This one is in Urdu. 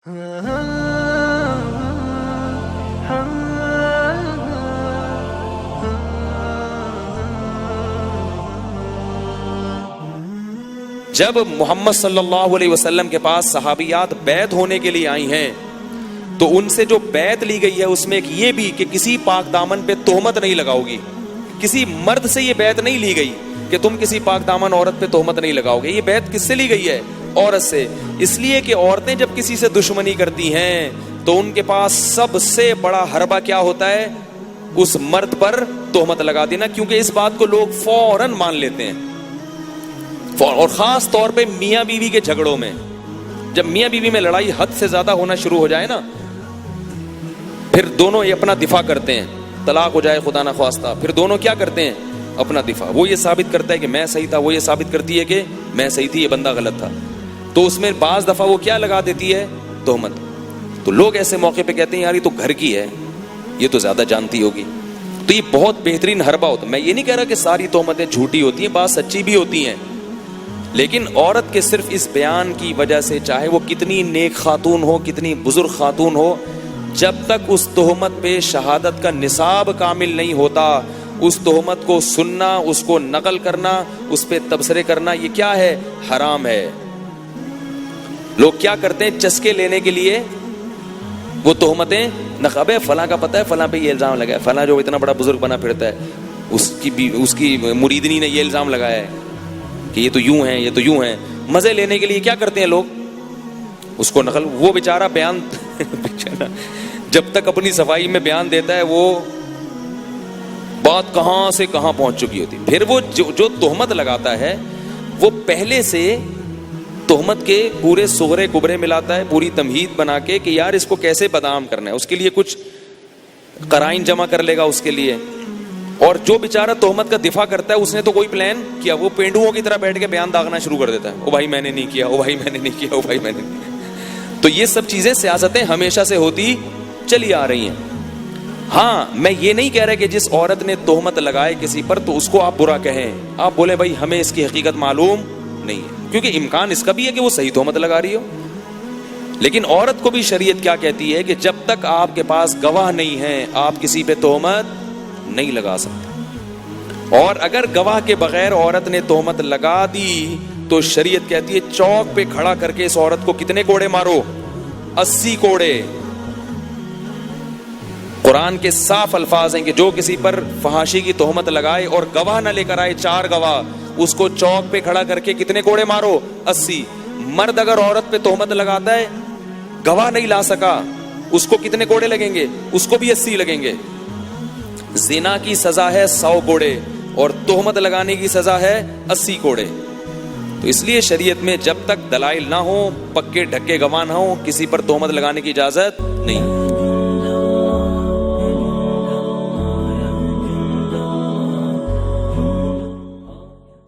جب محمد صلی اللہ علیہ وسلم کے پاس صحابیات بیعت ہونے کے لیے آئی ہیں تو ان سے جو بیعت لی گئی ہے اس میں ایک یہ بھی کہ کسی پاک دامن پہ تہمت نہیں لگاؤ گی. کسی مرد سے یہ بیعت نہیں لی گئی کہ تم کسی پاک دامن عورت پہ تہمت نہیں لگاؤ گے. یہ بیعت کس سے لی گئی ہے؟ عورت سے. اس لیے کہ عورتیں جب کسی سے دشمنی کرتی ہیں تو ان کے پاس سب سے بڑا حربہ کیا ہوتا ہے؟ اس مرد پر تہمت لگا دینا، کیونکہ اس بات کو لوگ فوراً مان لیتے ہیں. اور خاص طور پہ میاں بیوی کے جھگڑوں میں، جب میاں بیوی میں لڑائی حد سے زیادہ ہونا شروع ہو جائے نا، پھر دونوں یہ اپنا دفاع کرتے ہیں. طلاق ہو جائے خدا نہ خواستہ، پھر دونوں کیا کرتے ہیں؟ اپنا دفاع. وہ یہ ثابت کرتا ہے کہ میں صحیح تھا، وہ یہ ثابت کرتی ہے کہ میں صحیح تھی، یہ بندہ غلط تھا. تو اس میں بعض دفعہ وہ کیا لگا دیتی ہے؟ تہمت. تو لوگ ایسے موقع پہ کہتے ہیں یار یہ تو گھر کی ہے، یہ تو زیادہ جانتی ہوگی. تو یہ بہت بہترین حربہ ہوتا ہے. میں یہ نہیں کہہ رہا کہ ساری تہمتیں جھوٹی ہوتی ہیں، بعض سچی بھی ہوتی ہیں، لیکن عورت کے صرف اس بیان کی وجہ سے، چاہے وہ کتنی نیک خاتون ہو، کتنی بزرگ خاتون ہو، جب تک اس تہمت پہ شہادت کا نصاب کامل نہیں ہوتا، اس تہمت کو سننا، اس کو نقل کرنا، اس پہ تبصرے کرنا، یہ کیا ہے؟ حرام ہے. لوگ کیا کرتے ہیں چسکے لینے کے لیے وہ تہمتیں نقابے فلاں کا پتہ ہے، فلاں پہ یہ الزام لگا ہے، فلاں جو اتنا بڑا بزرگ بنا پھرتا ہے اس کی مریدنی نے یہ الزام لگایا ہے کہ یہ تو یوں ہیں، یہ تو یوں ہیں. مزے لینے کے لیے کیا کرتے ہیں لوگ؟ اس کو نقل. وہ بیچارہ بیان جب تک اپنی صفائی میں بیان دیتا ہے وہ بات کہاں سے کہاں پہنچ چکی ہوتی. پھر وہ جو تہمت لگاتا ہے وہ پہلے سے تہمت کے پورے صغرے کبرے ملاتا ہے، پوری تمہید بنا کے کہ یار اس کو کیسے بدنام کرنا ہے. اس کے لیے کچھ قرائن جمع کر لے گا اس کے لیے. اور جو بیچارہ تہمت کا دفاع کرتا ہے اس نے تو کوئی پلان کیا، وہ پینڈوؤں کی طرح بیٹھ کے بیان داغنا شروع کر دیتا ہے. او بھائی میں نے نہیں کیا، او بھائی میں نے نہیں کیا، او بھائی میں نے نہیں. تو یہ سب چیزیں سیاستیں ہمیشہ سے ہوتی چلی آ رہی ہیں. ہاں میں یہ نہیں کہہ رہا کہ جس عورت نے تہمت لگائے کسی پر تو اس کو آپ برا کہیں، آپ بولیں بھائی ہمیں اس کی حقیقت معلوم نہیں ہے، کیونکہ امکان اس کا بھی ہے کہ وہ صحیح تہمت لگا رہی ہو. لیکن عورت کو بھی شریعت کیا کہتی ہے کہ جب تک آپ کے پاس گواہ نہیں ہے آپ کسی پہ تہمت نہیں لگا سکتے. اور اگر گواہ کے بغیر عورت نے تہمت لگا دی تو شریعت کہتی ہے چوک پہ کھڑا کر کے اس عورت کو کتنے کوڑے مارو؟ 80 کوڑے. قرآن کے صاف الفاظ ہیں کہ جو کسی پر فحاشی کی تہمت لگائے اور گواہ نہ لے کر آئے، 4 گواہ، اس کو چوک پہ کھڑا کر کے کتنے کوڑے مارو؟ 80. مرد اگر عورت پہ تہمت لگاتا ہے، گواہ نہیں لا سکا، اس کو کتنے کوڑے لگیں گے؟ اس کو بھی 80 لگیں گے. زنا کی سزا ہے 100 کوڑے اور تہمت لگانے کی سزا ہے 80 کوڑے. تو اس لیے شریعت میں جب تک دلائل نہ ہو، پکے ڈھکے گواہ نہ ہو، کسی پر تہمت لگانے کی اجازت نہیں.